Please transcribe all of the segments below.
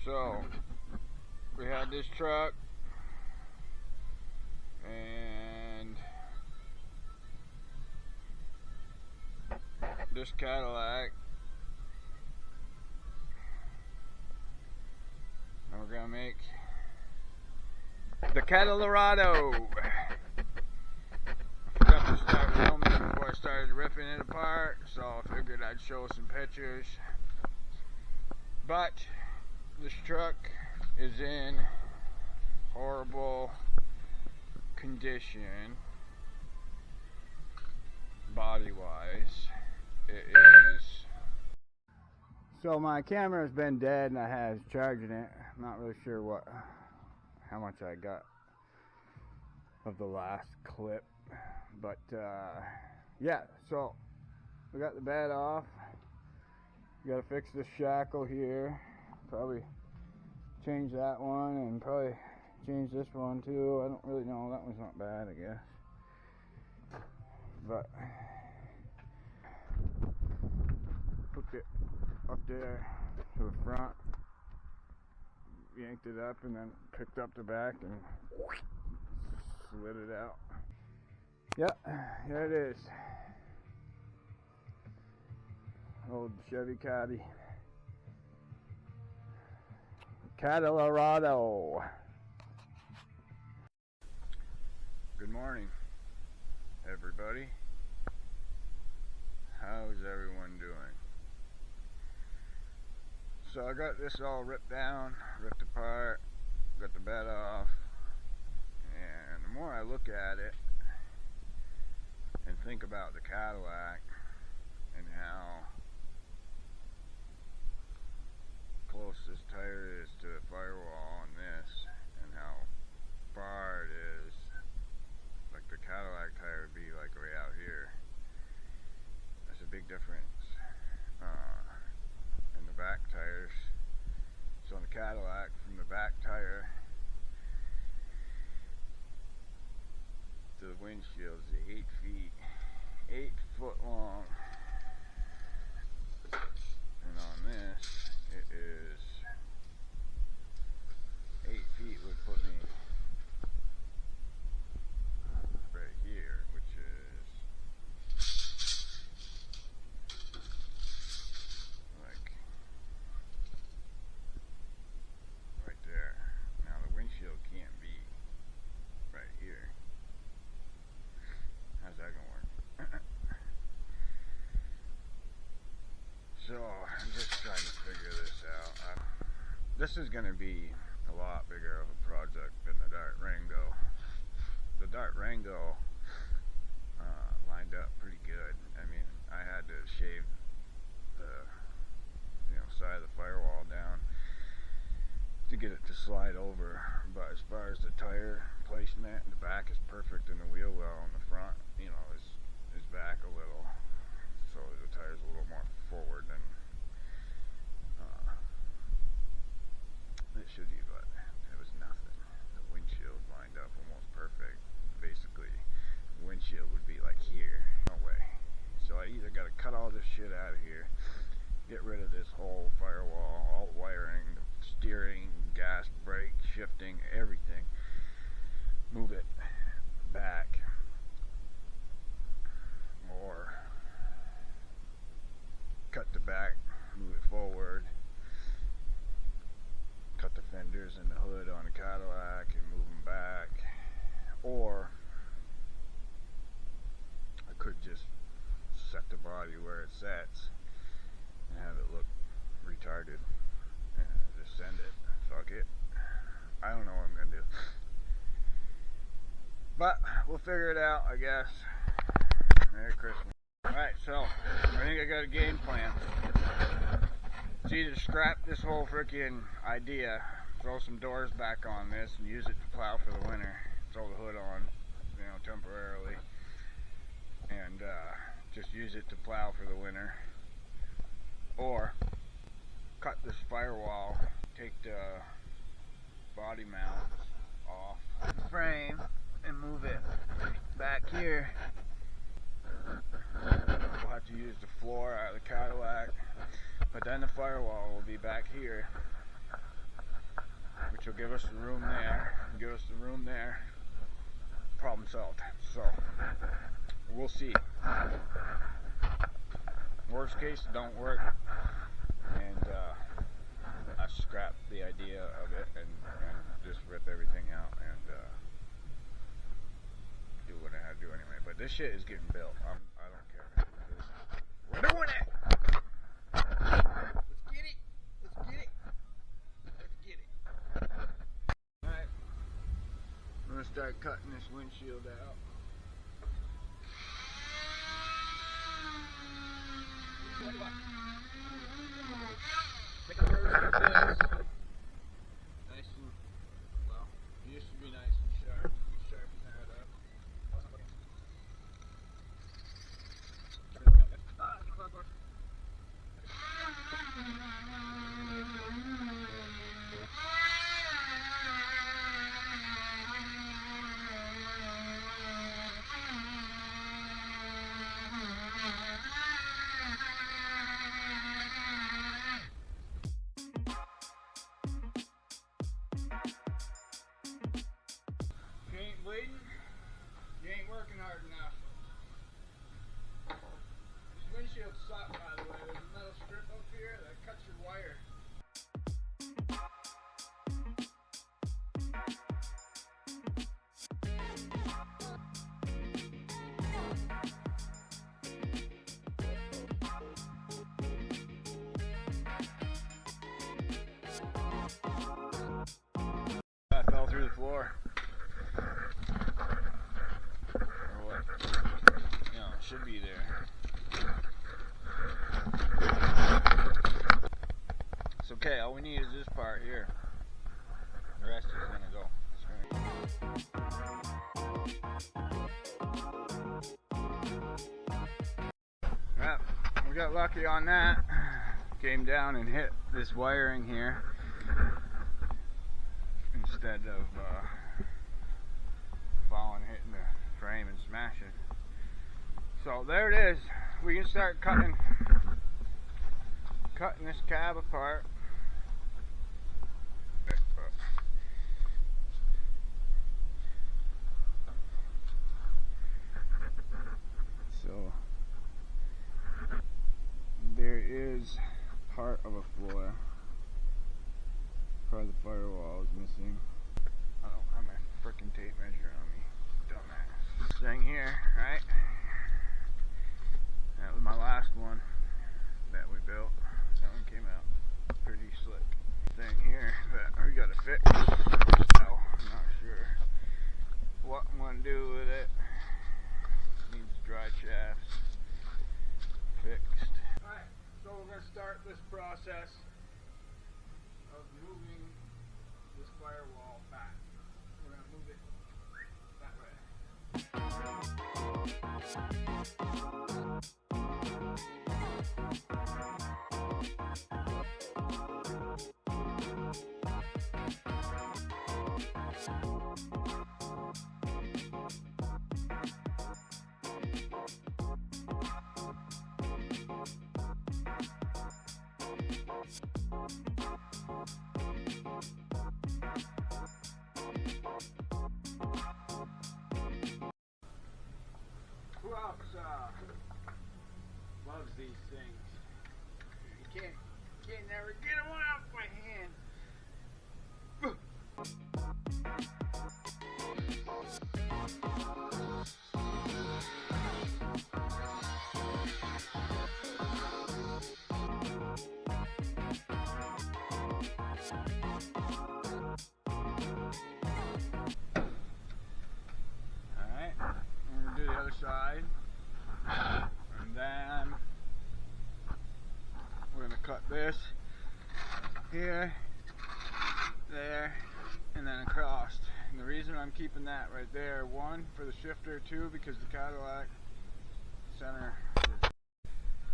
So we had this truck and this Cadillac, and we're gonna make the Caddierra. I forgot to start filming before I started ripping it apart, so I figured I'd show some pictures. But this truck is in horrible condition, body-wise. It is. So my camera's been dead and I was charging it. I'm not really sure how much I got of the last clip, but yeah. So we got the bed off. We gotta fix this shackle here. Probably change that one and probably change this one too. I don't really know. That one's not bad, I guess. But hooked it up there to the front, yanked it up, and then picked up the back and slid it out. Yep, there it is. Old Chevy Caddy. Caddierra. Good morning, everybody. How's everyone doing? So I got this all ripped down, ripped apart, got the bed off, and the more I look at it and think about the Cadillac and how close this tire is to the firewall on this, and how far it is, like the Cadillac tire would be like way out here. That's a big difference. And the back tires. So on the Cadillac, from the back tire to the windshield is 8 foot long. And on this, it is 8 feet would put me right here, which is like right there. Now the windshield can't be right here. How's that gonna work? So I'm just trying to figure this out. This is going to be a lot bigger of a project than the Dart Rango. The Dart Rango lined up pretty good. I mean, I had to shave the side of the firewall down to get it to slide over. But as far as the tire placement, the back is perfect, and the wheel well on the front, is back a little. So the tire's a little more forward than it should be, but it was nothing. The windshield lined up almost perfect. Basically, the windshield would be like here. No way. So I either got to cut all this shit out of here, get rid of this whole firewall, all the wiring, the steering, gas, brake, shifting, everything, move it back, or cut the back, move it forward, cut the fenders and the hood on the Cadillac and move them back, or I could just set the body where it sets and have it look retarded and just send it. Fuck it. I don't know what I'm gonna do, but we'll figure it out, I guess. Merry Christmas. Alright, so I think I got a game plan. It's either scrap this whole freaking idea, throw some doors back on this and use it to plow for the winter, throw the hood on, temporarily, and just use it to plow for the winter, or cut this firewall, take the body mount off the frame and move it back here. We'll have to use the floor out of the Cadillac, but then the firewall will be back here. which will give us the room there, problem solved. So we'll see. Worst case, don't work, and I scrap the idea of it and just rip everything out and do what I have to do anyway. But this shit is getting built. I don't care. We're doing it. Let's get it. Let's get it. Let's get it. All right. I'm gonna start cutting this windshield out. Nice and, well, it used to be nice and sharp. You sharpen that up. If you ain't bleeding, you ain't working hard enough. This windshield sucks, by the way. There's a metal strip up here that cuts your wire. I fell through the floor. Or what? You know, it should be there. It's okay, all we need is this part here. The rest is gonna go. Yep, we got lucky on that. Came down and hit this wiring here instead of falling, hitting the frame and smashing. So there it is. We can start cutting this cab apart. So there is part of a floor. Part of the firewall is missing. I don't have my frickin' tape measure on me. Dumbass. This thing here, right? That was my last one that we built. That one came out pretty slick. Thing here that we gotta fix. So I'm not sure what I'm gonna do with it. Needs dry shafts fixed. Alright, so we're gonna start this process of moving this firewall back. We're gonna move it that way. Who else loves these things? You can't never get one off my hand. Alright, we're going to do the other side. And then we're going to cut this here, there, and then across. And the reason I'm keeping that right there, one, for the shifter, two, because the Cadillac center is...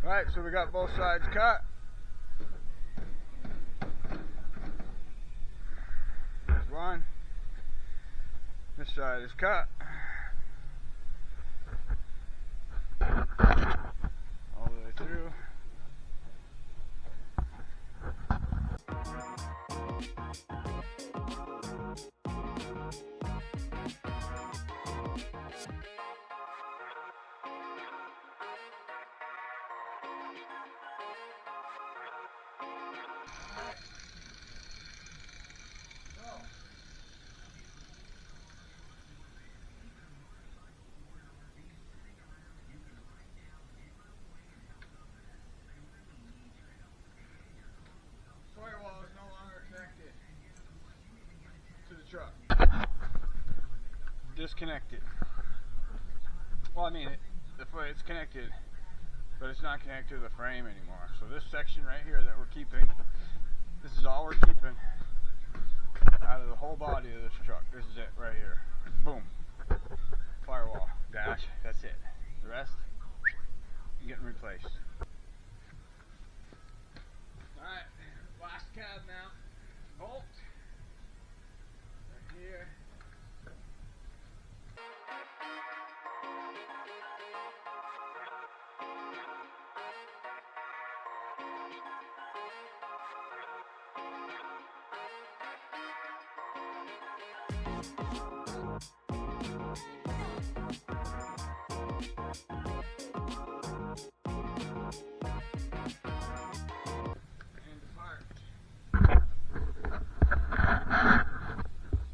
Alright, so we got both sides cut. There's one. This side is cut. All the way through. disconnected. Well, I mean, it's connected, but it's not connected to the frame anymore. So this section right here that we're keeping, this is all we're keeping out of the whole body of this truck. This is it right here. Boom. Firewall, dash, that's it. The rest, getting replaced. Alright, last cab mount. Bolt. Right here.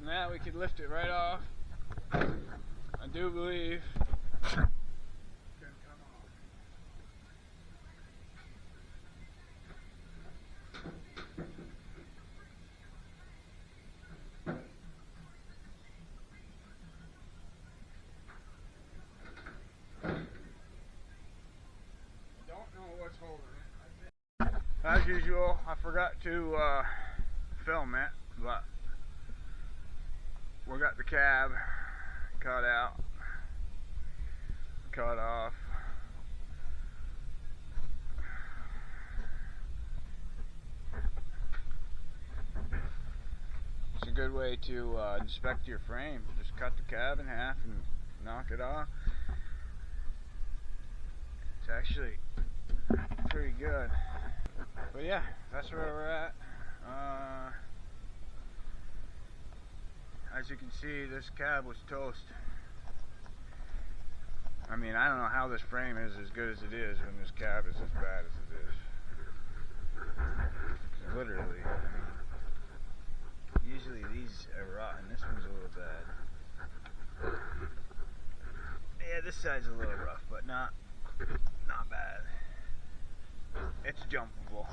Now we could lift it right off. I do believe it's gonna come off. Don't know what's holding it. As usual, I forgot to film it, but we got the cab cut out, cut off. It's a good way to inspect your frame. Just cut the cab in half and knock it off. It's actually pretty good. But yeah, that's where we're at. As you can see, this cab was toast. I mean, I don't know how this frame is as good as it is when this cab is as bad as it is. Literally. I mean, usually these are rotten. This one's a little bad. Yeah, this side's a little rough, but not bad. It's jumpable.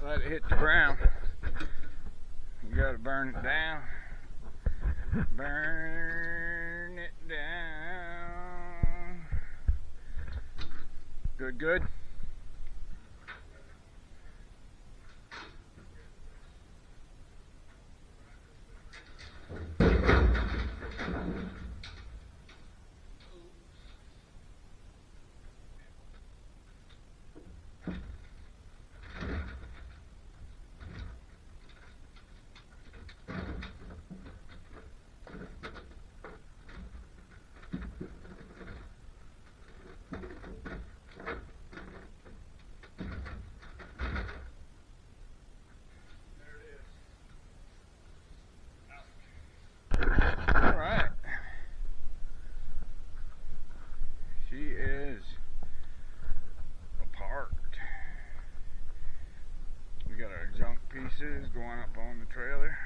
Let it hit the ground. You gotta burn it down. Burn it down. Good, good. pieces going up on the trailer.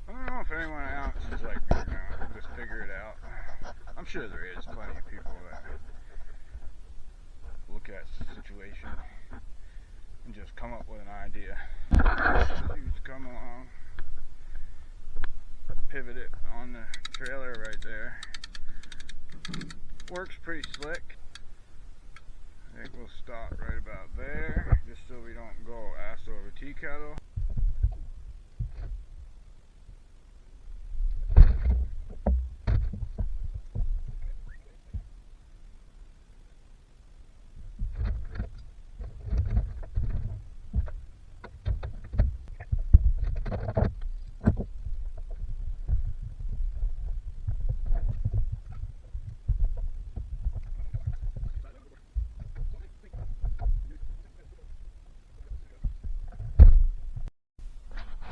I don't know if anyone else is like me or not. We'll just figure it out. I'm sure there is plenty of people that look at the situation and just come up with an idea. You just come along, pivot it on the trailer right there. Works pretty slick. I think we'll stop right about there, just so we don't go ass over tea kettle.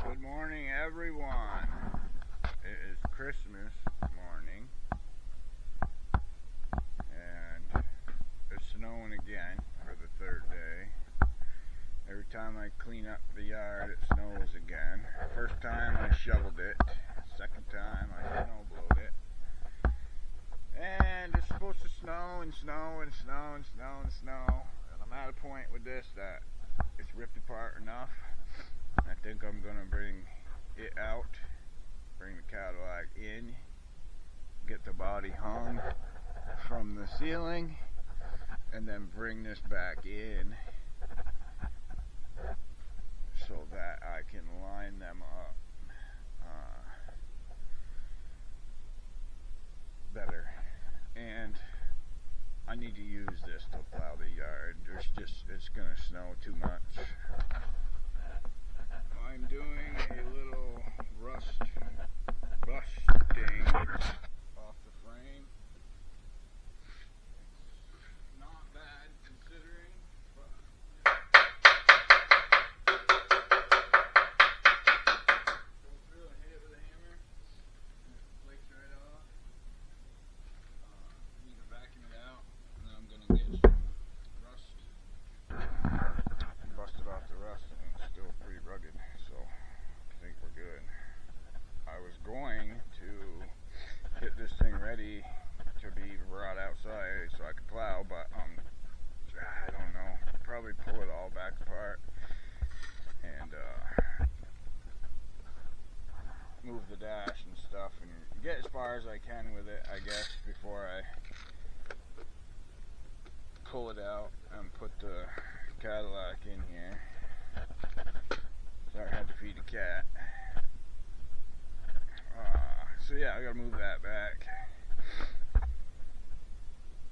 Good morning, everyone. It is Christmas morning, and it's snowing again for the third day. Every time I clean up the yard, it snows again. First time I shoveled it, second time I snowblowed it. And it's supposed to snow and snow and snow and snow and snow. And I'm at a point with this that it's ripped apart enough. I think I'm going to bring it out, bring the Cadillac in, get the body hung from the ceiling, and then bring this back in so that I can line them up better. And I need to use this to plow the yard. It's going to snow too much. I'm doing a little rusting off the frame. Not bad considering, but go through and hit it with a hammer, and it flakes right off. I need to vacuum it out, and then I'm going to get some rust. Busted off the rust, and it's still pretty rugged. So I think we're good. I was going to get this thing ready to be brought outside so I could plow, but I don't know, probably pull it all back apart and move the dash and stuff and get as far as I can with it, I guess, before I pull it out and put the Cadillac in here. Sorry, I had to feed the cat. So yeah, I gotta move that back.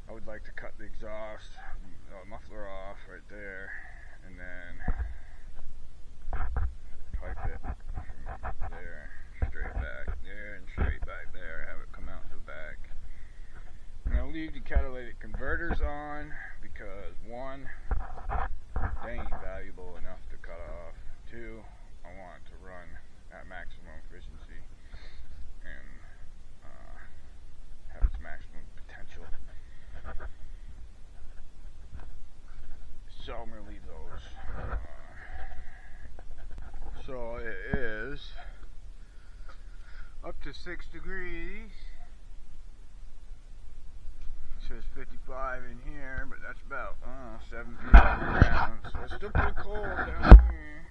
I would like to cut the exhaust, muffler off right there, and then pipe it from there, straight back there, and straight back there, have it come out the back. I'm gonna leave the catalytic converters on because one, they ain't valuable enough to cut off. Two, I want it to run at maximum efficiency and have its maximum potential. So I'm going to leave those. So it is up to 6 degrees. It says 55 in here, but that's about 7 feet off the ground. So it's still pretty cold down here.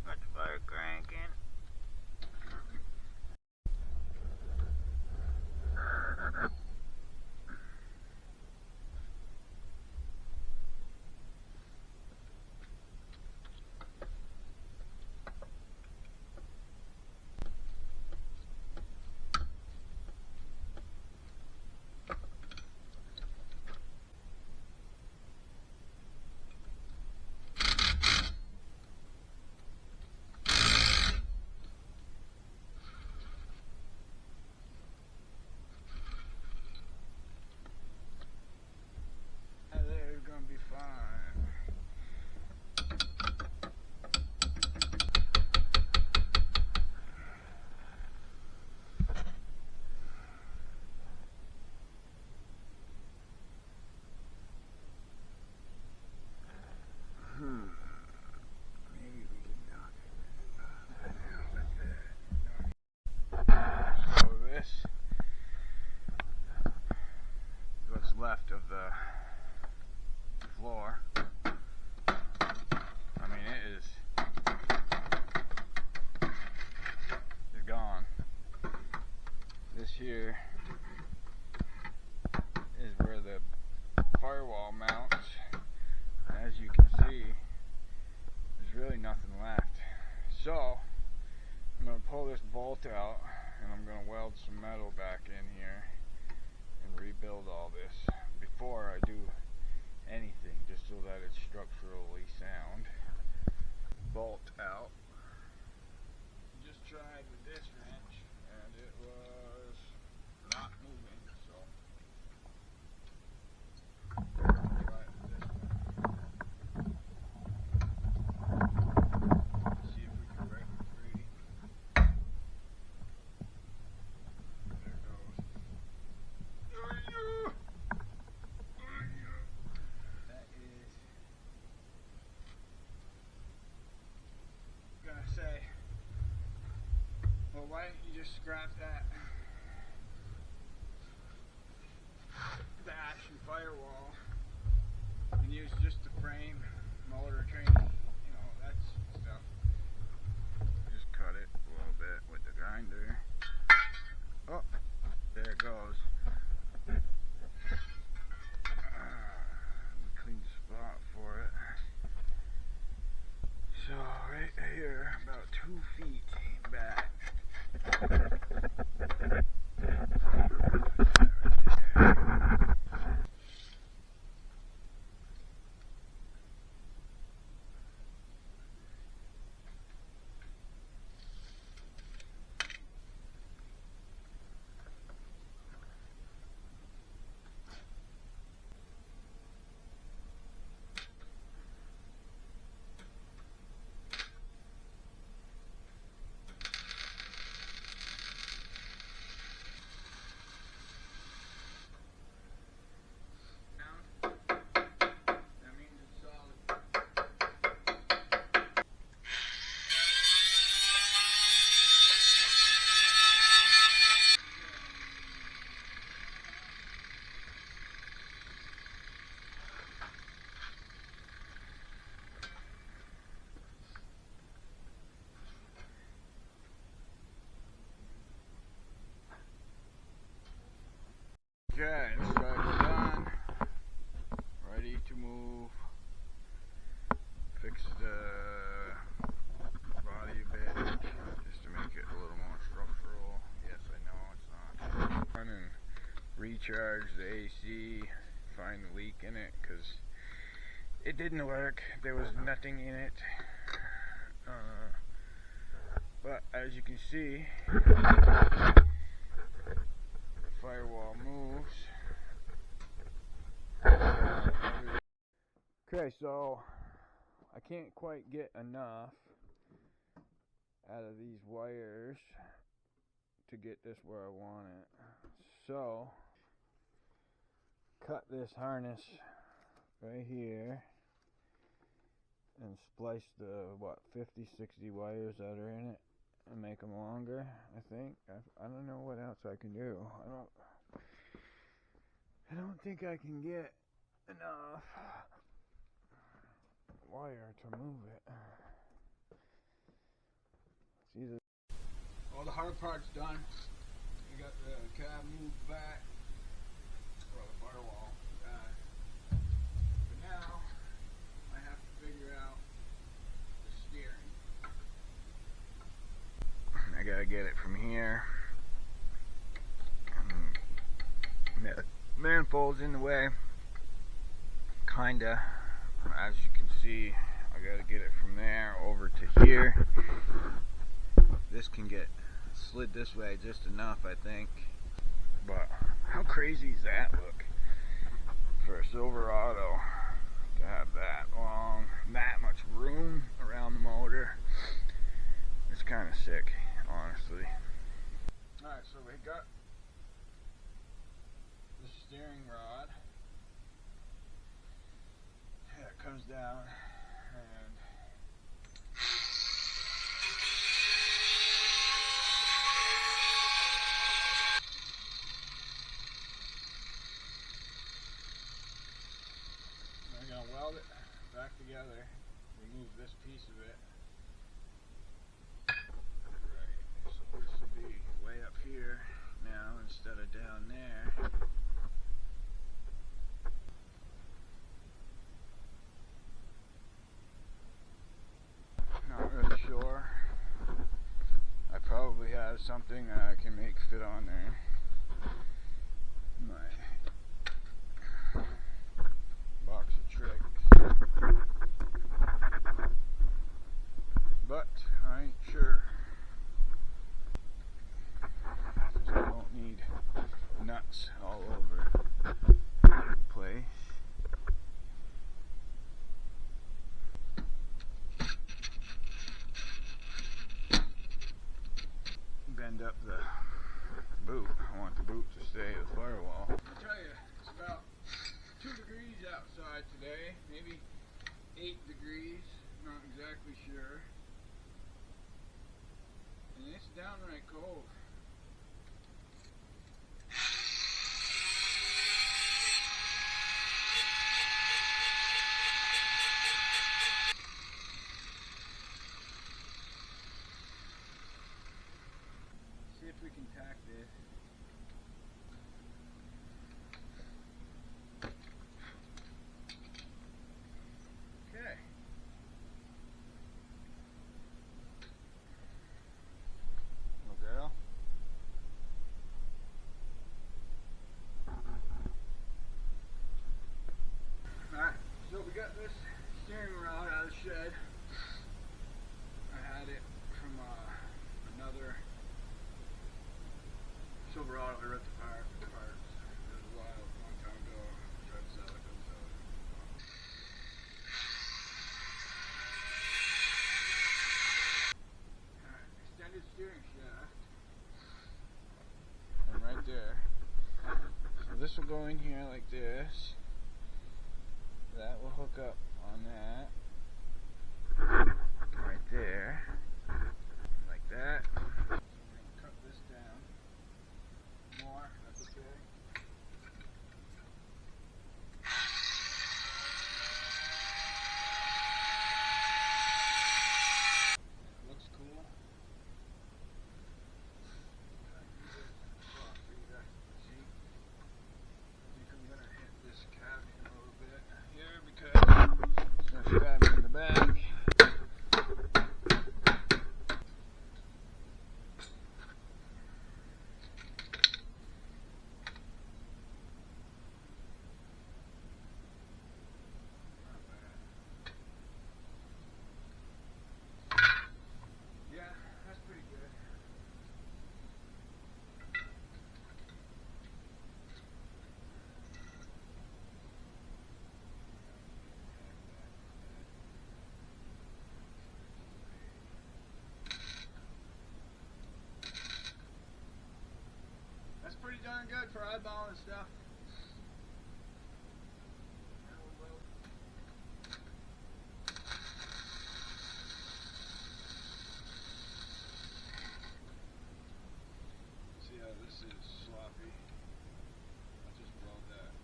Got the fire cranking. the floor. I mean, it is gone. This here is where the firewall mounts. As you can see, there's really nothing left. So I'm going to pull this bolt out and I'm going to weld some metal back in here and rebuild all this before I do anything, just so that it's structurally sound. Bolt out. Just tried with this wrench and it was not moving, so try it with this one. See if we can break it free. There it goes. That is gonna say, well, why don't you just scrap that dash and firewall and use just the frame, motor, training, you know, that stuff. Just cut it a little bit with the grinder. Oh, there it goes. Clean spot for it. So right here, about 2 feet back. Okay, this side's done. Ready to move. Fix the body a bit, just to make it a little more structural. Yes, I know it's not. Run and recharge the AC, find the leak in it, because it didn't work. There was nothing in it. But as you can see, firewall moves. Okay, so I can't quite get enough out of these wires to get this where I want it. So cut this harness right here and splice the 50-60 wires that are in it and make them longer. I think I don't know what else I can do. I don't think I can get enough wire to move it. It's either all the hard part's done. We got the cab moved back, or the firewall back. But now I have to figure out the steering. I gotta get it from here. The manifold's in the way, kinda. As you can see, I gotta get it from there over to here. This can get slid this way just enough, I think. But how crazy does that look for a silver auto to have that long, that much room around the motor? It's kind of sick, honestly. Alright, so we got the steering rod. Yeah, it comes down and weld it back together, remove this piece of it. Right, so this will be way up here now instead of down there. Not really sure. I probably have something I can make fit on there. My box of tricks. But I ain't sure. Since I don't need nuts all over the place. Bend up the boot. I want the boot to stay the firewall. I'll tell you, it's about 2 degrees outside today, maybe 8 degrees, not exactly sure. And it's downright cold. See if we can tack this. Okay. Little girl. Alright, so we got this steering rod out of the shed. I had it from another Silverado. I ripped apart the parts. It was a long time ago. I tried to sell it, couldn't sell it. Alright, extended steering shaft. And right there. So this will go in here like this. That will hook up on that. Right there. Like that. Cut this down more, that's okay. It looks cool. See? I think I'm gonna hit this cabin a little bit here because it's gonna stab me in the back. Pretty darn good for eyeballing stuff. See how this is sloppy? I'll just weld that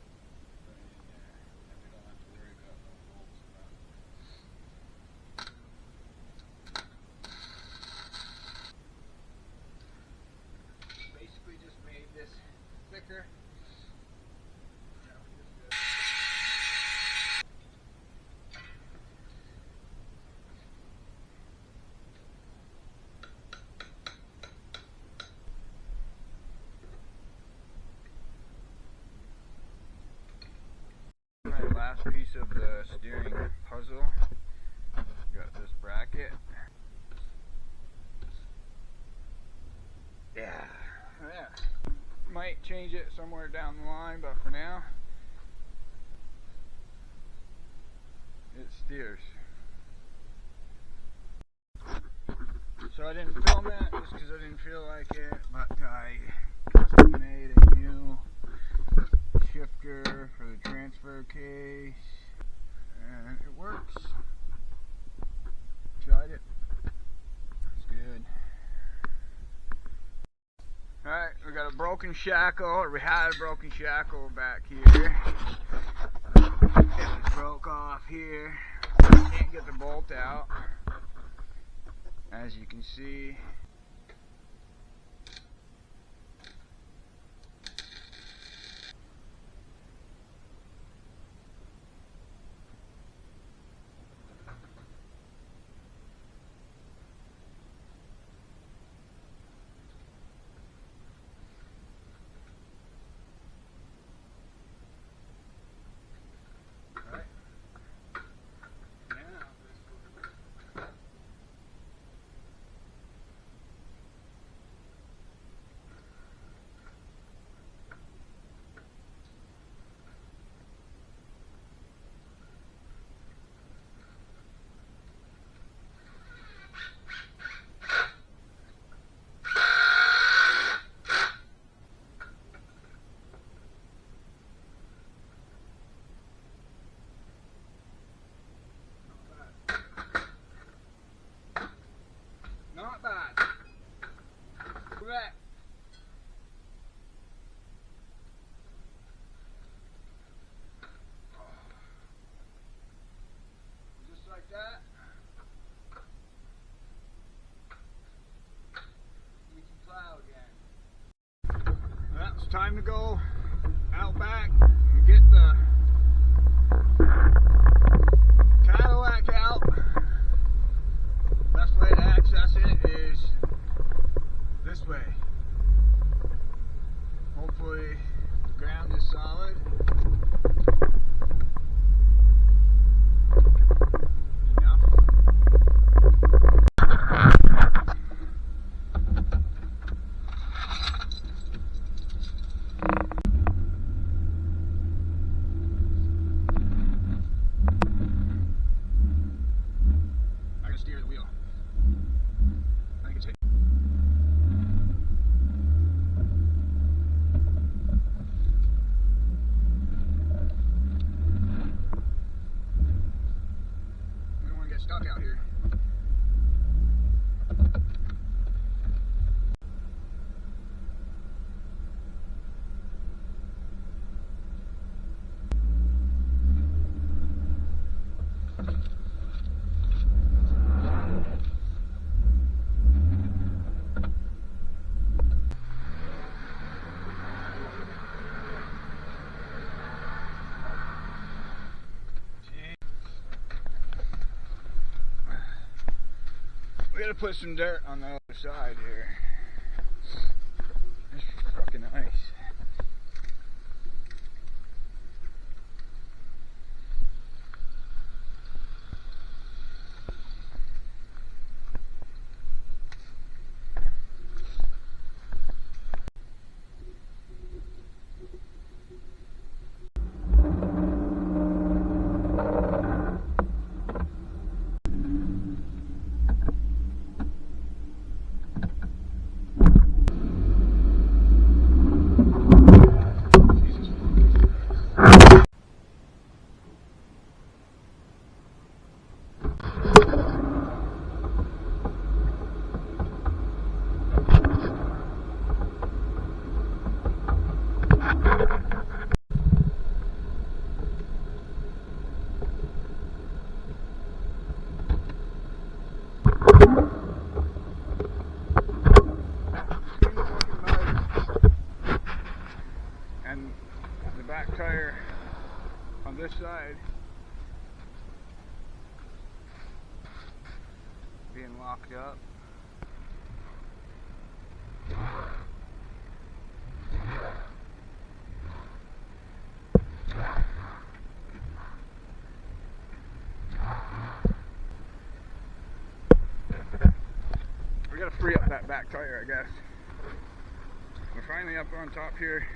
right in there, and we don't have to worry about no bolts or nothing. Basically just made this thicker. My last piece of the steering puzzle. Got this bracket. Yeah. Might change it somewhere down the line, but for now, it steers. So I didn't film it just because I didn't feel like it, but I custom made a new shifter for the transfer case, and it works. Tried it. It's good. Alright, we got a broken shackle, or we had a broken shackle back here. It broke off here. Can't get the bolt out. As you can see. Not bad. Look at that. Just like that. We can plow again. Well, it's time to go out back and get the Cadillac out. Best way to access it is this way. Hopefully the ground is solid. Enough. I can steer the wheel. I think it's hit. We don't want to get stuck out here. We gotta put some dirt on the other side here. This is fucking ice. And the back tire on this side being locked up. We gotta free up that back tire, I guess. We're finally up on top here.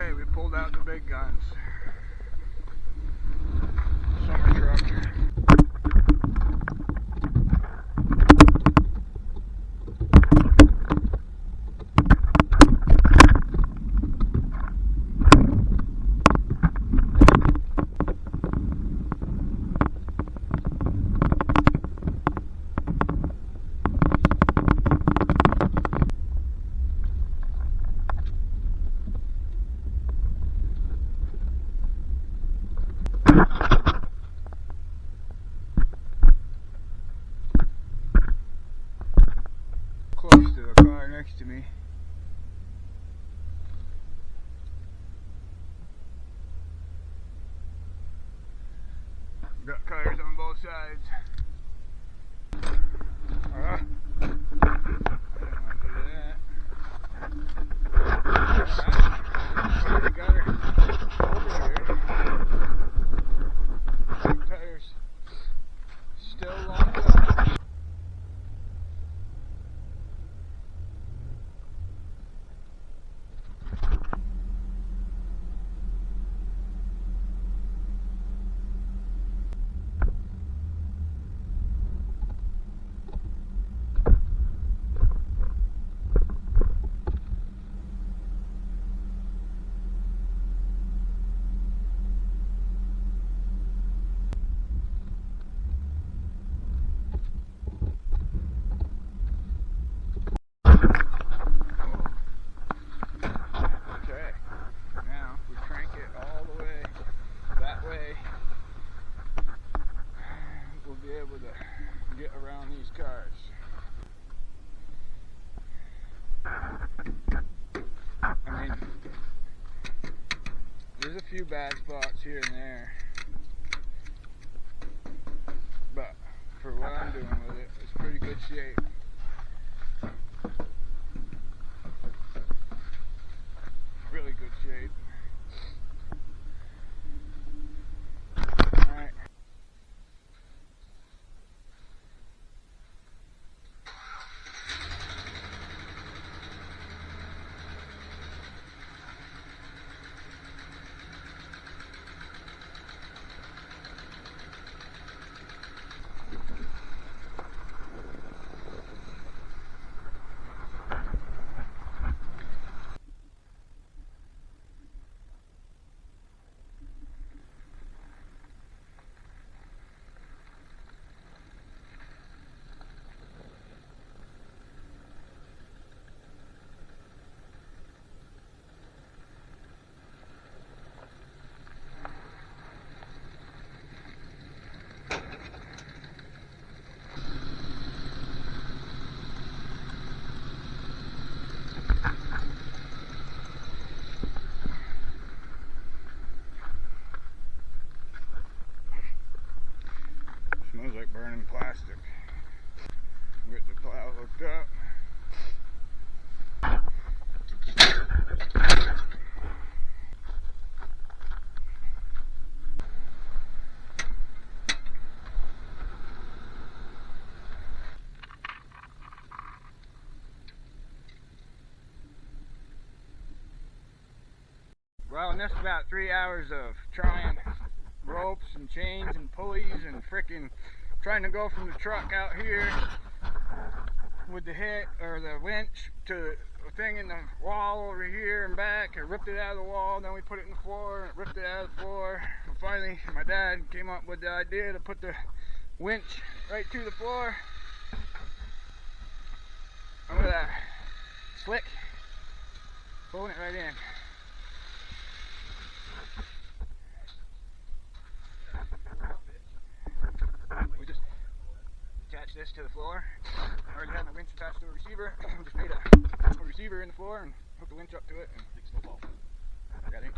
Okay, we pulled out the big guns. Summer truck. next to me. Got tires on both sides. I don't want to do that. Alright, got her over here. Tires still locked up. Get around these cars. I mean, there's a few bad spots here and there, but for what I'm doing with it, it's pretty good shape. Really good shape. Alright. Smells like burning plastic. Get the plow hooked up. Well, and that's about 3 hours of trying ropes and chains and pulleys and frickin' trying to go from the truck out here with the hit or the winch to a thing in the wall over here and back. I ripped it out of the wall, then we put it in the floor and it ripped it out of the floor. And finally my dad came up with the idea to put the winch right to the floor. And with a slick, pulling it right in. We just attached this to the floor. I already had my winch attached to a receiver. We just made a receiver in the floor and hooked the winch up to it and big snowball. Got it.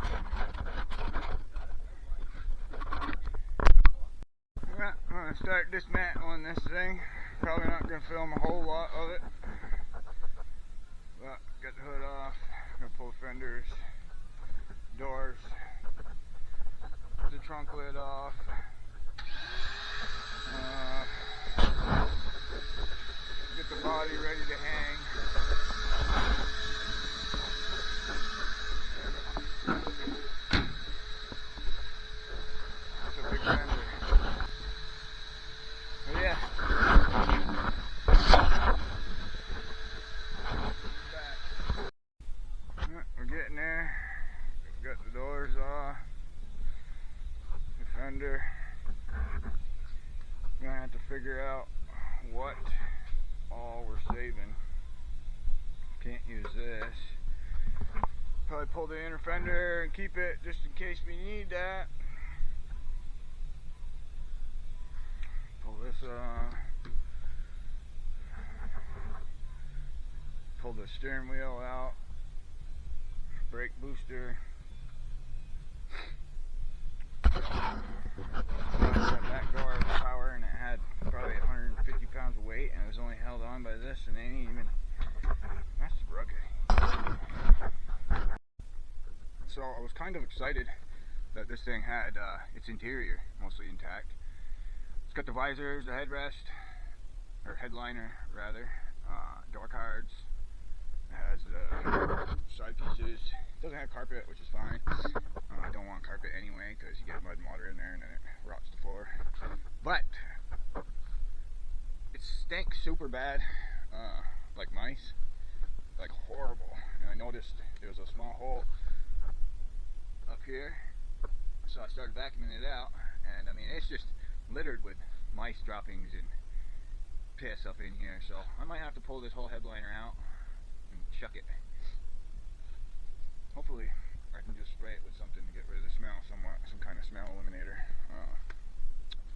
Alright, I'm going to start dismantling this thing. Probably not going to film a whole lot of it. But got the hood off. Gonna pull fenders, doors, the trunk lid off. Get the body ready to hang. That's a big fender. But yeah. We're getting there. Got the doors off. The fender. Gonna have to figure out what all we're saving. Can't use this. Probably pull the inner fender and keep it just in case we need that. Pull this off. Pull the steering wheel out, brake booster. That back door was power, and it had probably 150 pounds of weight, and it was only held on by this, and it ain't even. That's rugged. So I was kind of excited that this thing had its interior mostly intact. It's got the visors, the headrest, or headliner rather, door cards. It has the side pieces. It doesn't have carpet, which is fine. I don't want carpet anyway because you get mud and water in there and then it rots the floor. But it stinks super bad, like mice, like horrible. And I noticed there was a small hole up here, so I started vacuuming it out, and I mean it's just littered with mice droppings and piss up in here. So I might have to pull this whole headliner out and chuck it. Hopefully I can just spray it with something to get rid of the smell somewhat, some kind of smell eliminator.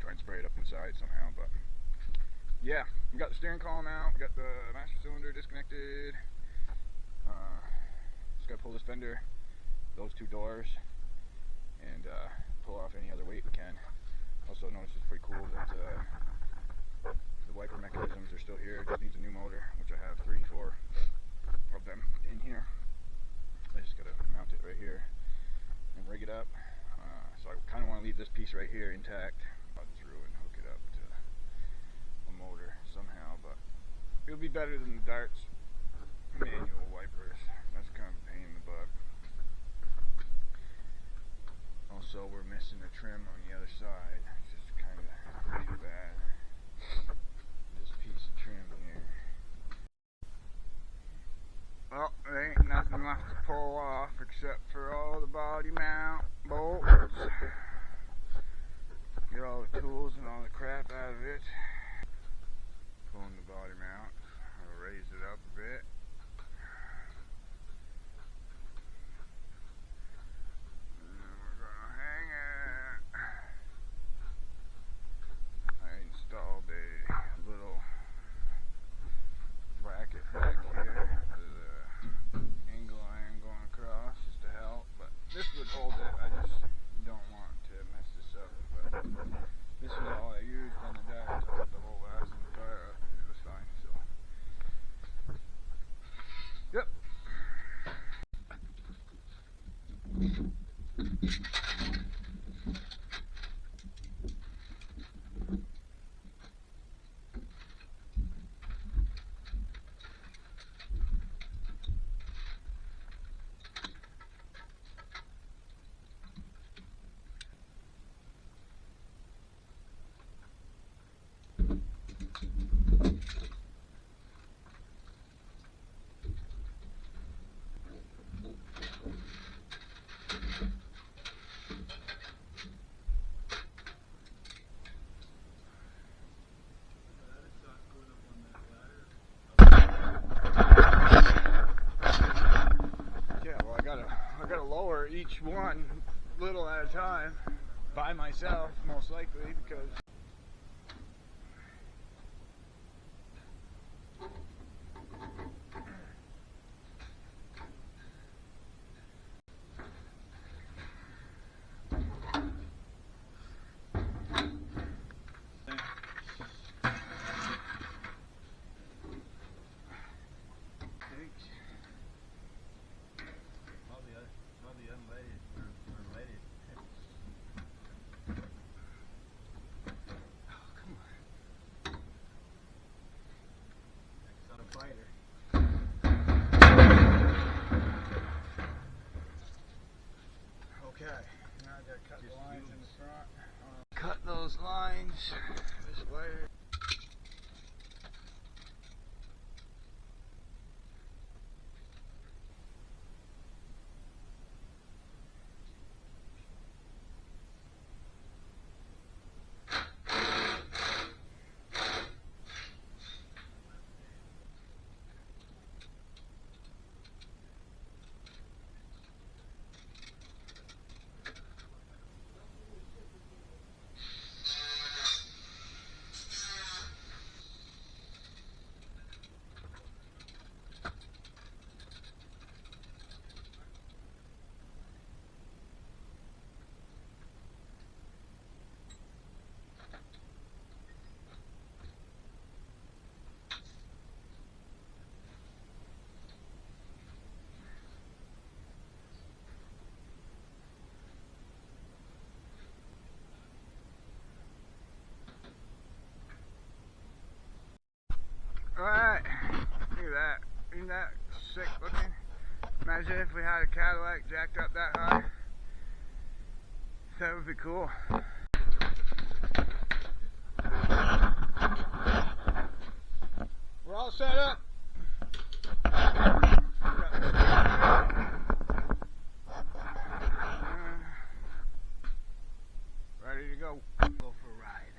Try and spray it up inside somehow, but yeah, we got the steering column out, we got the master cylinder disconnected. Just gotta pull this fender, those two doors, and pull off any other weight we can. Also notice it's pretty cool that the wiper mechanisms are still here. It just needs a new motor, which I have 3, 4 of them in here. I just gotta mount it right here and rig it up. So I kind of want to leave this piece right here intact, through and hook it up to a motor somehow, but it'll be better than the Dart's manual wipers. That's kind of a pain in the butt. Also, we're missing the trim on the other side. It's just kind of pretty bad. This piece of trim here. Well, there ain't nothing left to pull off except for all the body mount bolts. Get all the tools and all the crap out of it. Pulling the body mount. I'll raise it up a bit. And then we're gonna hang it. I installed a little bracket back here. This would hold it, I just don't want to mess this up, but this is all I used on the Dart. I put the whole ass in the tire up and it was fine, so. Yep. Each one little at a time by myself, most likely, because at that. Isn't that sick looking? Imagine if we had a Cadillac jacked up that high. That would be cool. We're all set up. Ready to go. Go for a ride.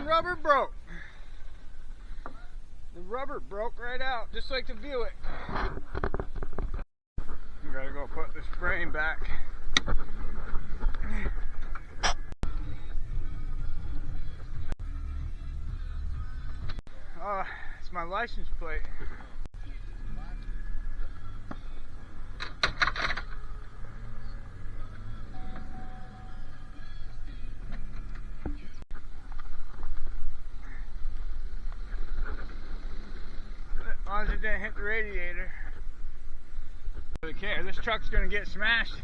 Rubber broke. The rubber broke right out, just like the Buick. We gotta go put the frame back. It's my license plate. As long as it didn't hit the radiator. I don't really care. This truck's gonna get smashed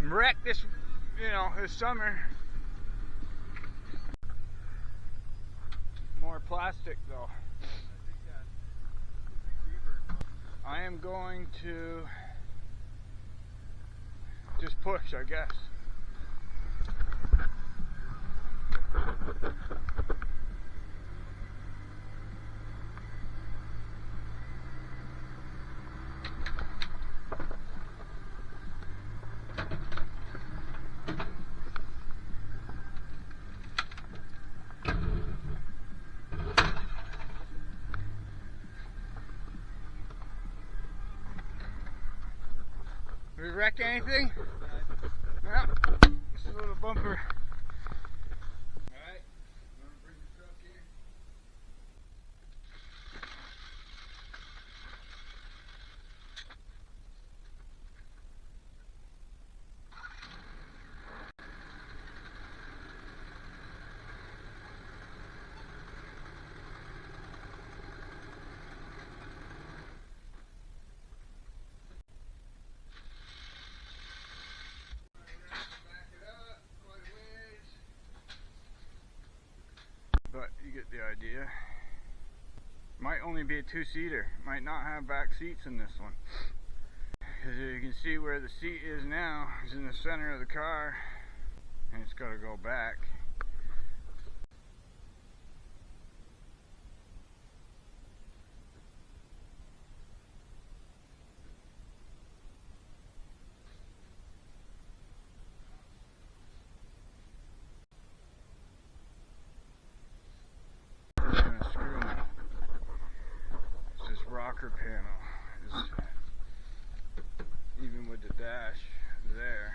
and wrecked this, this summer. More plastic though. I am going to just push, I guess. Did we wreck anything? Yeah, just a little bumper. Alright, I'm gonna bring the truck here. But you get the idea. Might only be a two-seater. Might not have back seats in this one. Because you can see where the seat is now is in the center of the car, and it's got to go back. Rocker panel is even with the dash there.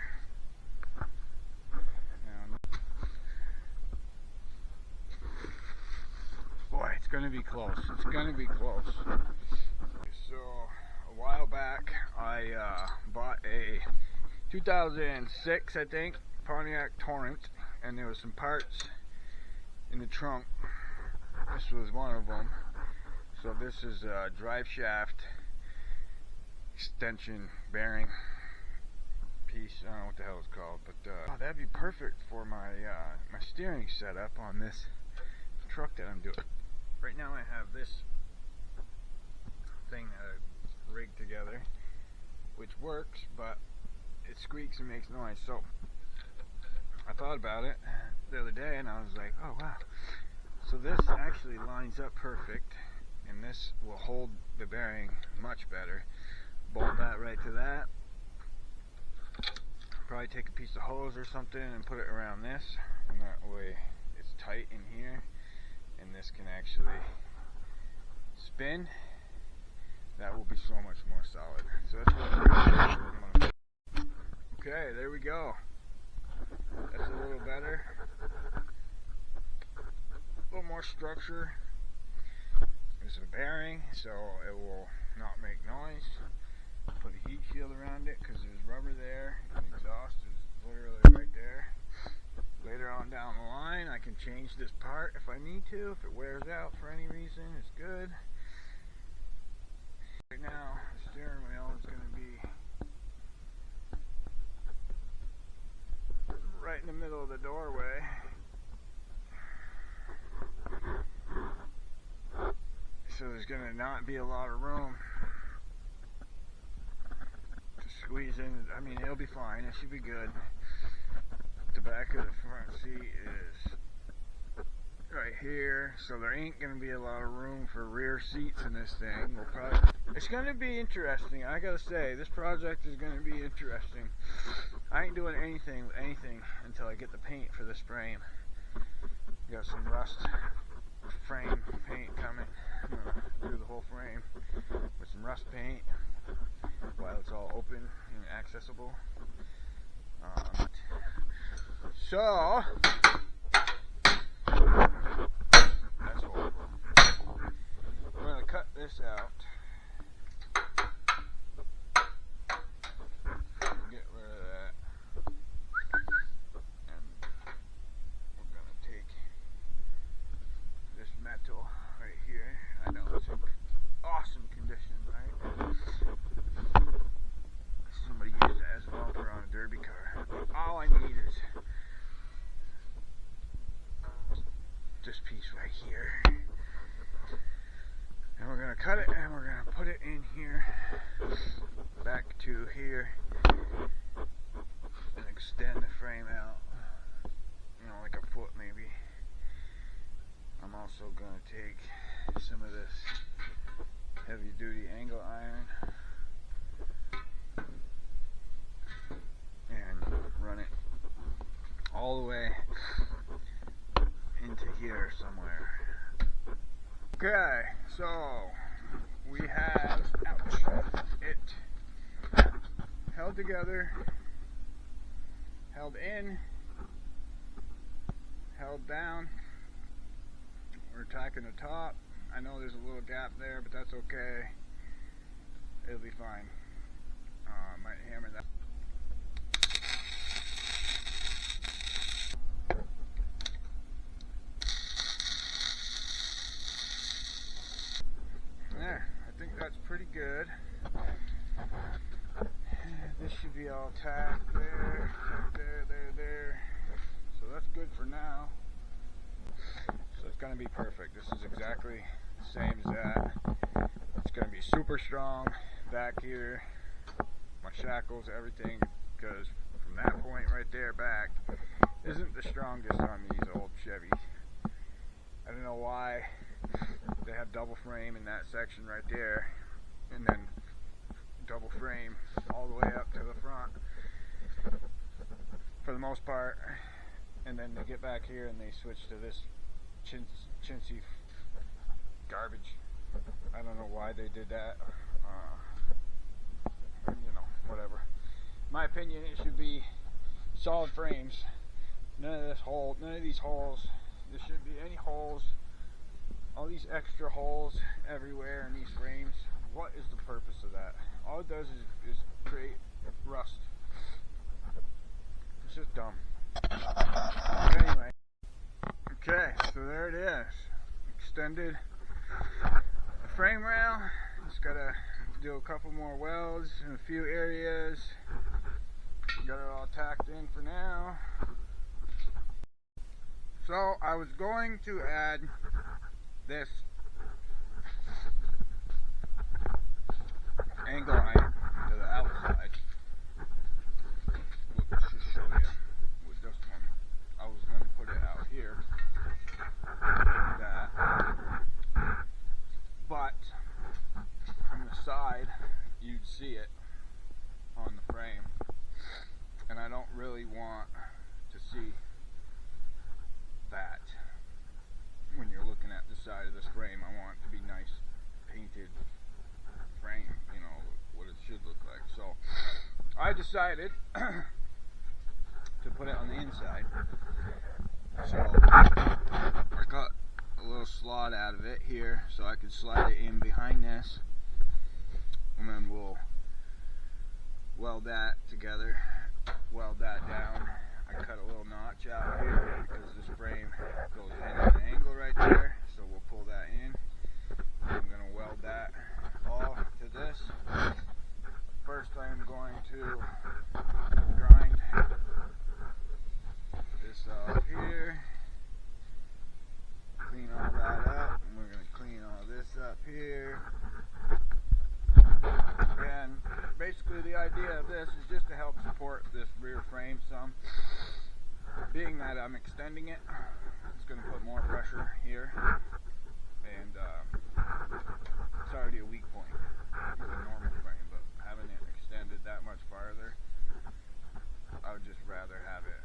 Boy, it's gonna be close. It's gonna be close. So a while back, I bought a 2006, I think, Pontiac Torrent, and there was some parts in the trunk. This was one of them. So this is a drive shaft extension bearing piece. I don't know what the hell it's called, but that'd be perfect for my my steering setup on this truck that I'm doing. Right now I have this thing that I rigged together, which works, but it squeaks and makes noise. So I thought about it the other day, and I was like, oh wow. So this actually lines up perfect. And this will hold the bearing much better. Bolt that right to that. Probably take a piece of hose or something and put it around this, and that way it's tight in here, and this can actually spin. That will be so much more solid. So that's what I'm gonna do. Okay, there we go. That's a little better. A little more structure. There's a bearing so it will not make noise. Put a heat shield around it because there's rubber there, and the exhaust is literally right there. Later on down the line, I can change this part if I need to. If it wears out for any reason, it's good. Right now, the steering wheel is going to be right in the middle of the doorway. So there's going to not be a lot of room to squeeze in. I mean, it'll be fine. It should be good. The back of the front seat is right here, so there ain't going to be a lot of room for rear seats in this thing. It's going to be interesting. I gotta say, this project is going to be interesting. I ain't doing anything with anything until I get the paint for this frame. Got some rust frame paint coming. I'm gonna do the whole frame with some rust paint while it's all open and accessible. So that's horrible. I'm gonna cut this out. Get rid of that. And we're gonna take this metal right here. I know it's in awesome condition, right? Somebody used it as a bumper on a derby car. All I need is this piece right here. And we're going to cut it and we're going to put it in here, back to here, and extend the frame out, you know, like a foot maybe. I'm also going to take some of this heavy duty angle iron and run it all the way into here somewhere. Okay, so we have, it held together, held in, held down. We're tacking the top. I know there's a little gap there, but that's okay. It'll be fine. Might hammer that. There, I think that's pretty good. This should be all tacked there, there. So that's good for now. So it's going to be perfect. This is exactly the same as that. It's going to be super strong back here. My shackles, everything, because from that point right there back isn't the strongest on these old Chevys. I don't know why they have double frame in that section right there, and then double frame all the way up to the front for the most part, and then they get back here and they switch to this chintzy garbage. I don't know why they did that. You know, whatever. My opinion, it should be solid frames. None of these holes. There shouldn't be any holes. All these extra holes everywhere in these frames. What is the purpose of that? All it does is create rust. It's just dumb. But anyway. Okay, so there it is. Extended frame rail. Just gotta do a couple more welds in a few areas. Got it all tacked in for now. So I was going to add this angle iron to the outside. We'll just show you with this one. I was going to put it out here, like that. But from the side, you'd see it on the frame, and I don't really want to see that. When you're looking at the side of this frame, I want it to be nice painted frame, you know, what it should look like. So I decided to put it on the inside. So I got a little slot out of it here so I can slide it in behind this, and then we'll weld that together, weld that down. I cut a little notch out here because this frame goes in at an angle right there, so we'll pull that in. I'm going to weld that all to this. First I'm going to grind this off here, clean all that up, and we're going to clean all this up here. And basically the idea of this is just to help support this rear frame some. Being that I'm extending it, it's going to put more pressure here, and it's already a weak point with a normal frame, but having it extended that much farther, I would just rather have it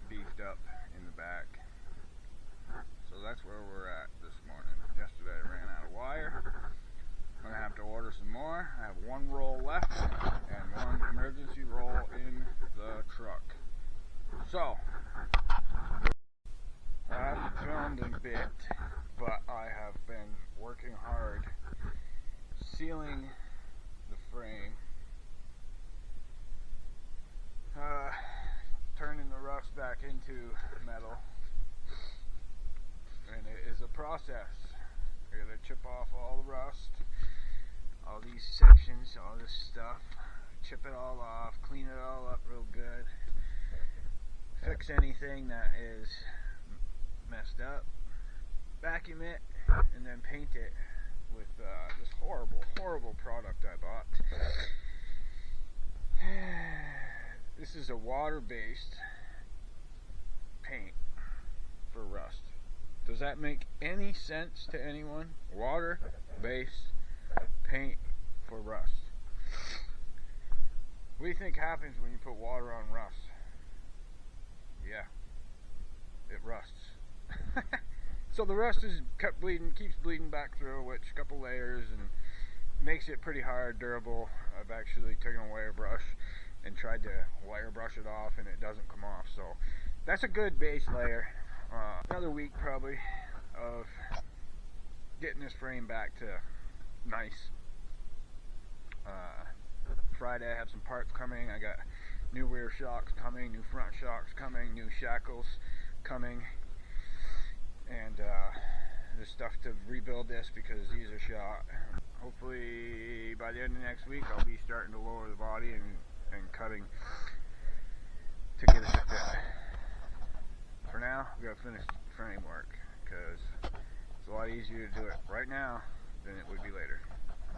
beefed up in the back. So that's where we're at this morning. Yesterday I ran out of wire. I'm going to have to order some more. I have one roll left and one emergency roll in the truck. So, I haven't filmed a bit, but I have been working hard sealing the frame, turning the rust back into metal, and it is a process. I gotta chip off all the rust, all these sections, all this stuff, chip it all off, clean it all up real good, fix anything that is messed up, vacuum it, and then paint it with this horrible product I bought. This is a water-based paint for rust. Does that make any sense to anyone? Water-based paint for rust. What do you think happens when you put water on rust? Yeah, it rusts. So the rust is keeps bleeding back through, which a couple layers, and makes it pretty hard, durable. I've actually taken a wire brush and tried to wire brush it off, and it doesn't come off. So that's a good base layer. Another week probably of getting this frame back to nice. Friday I have some parts coming. I got new rear shocks coming, new front shocks coming, new shackles coming, and there's stuff to rebuild this because these are shot. Hopefully by the end of next week I'll be starting to lower the body and cutting to get it to fit. For now, we gotta finish the framework because it's a lot easier to do it right now than it would be later.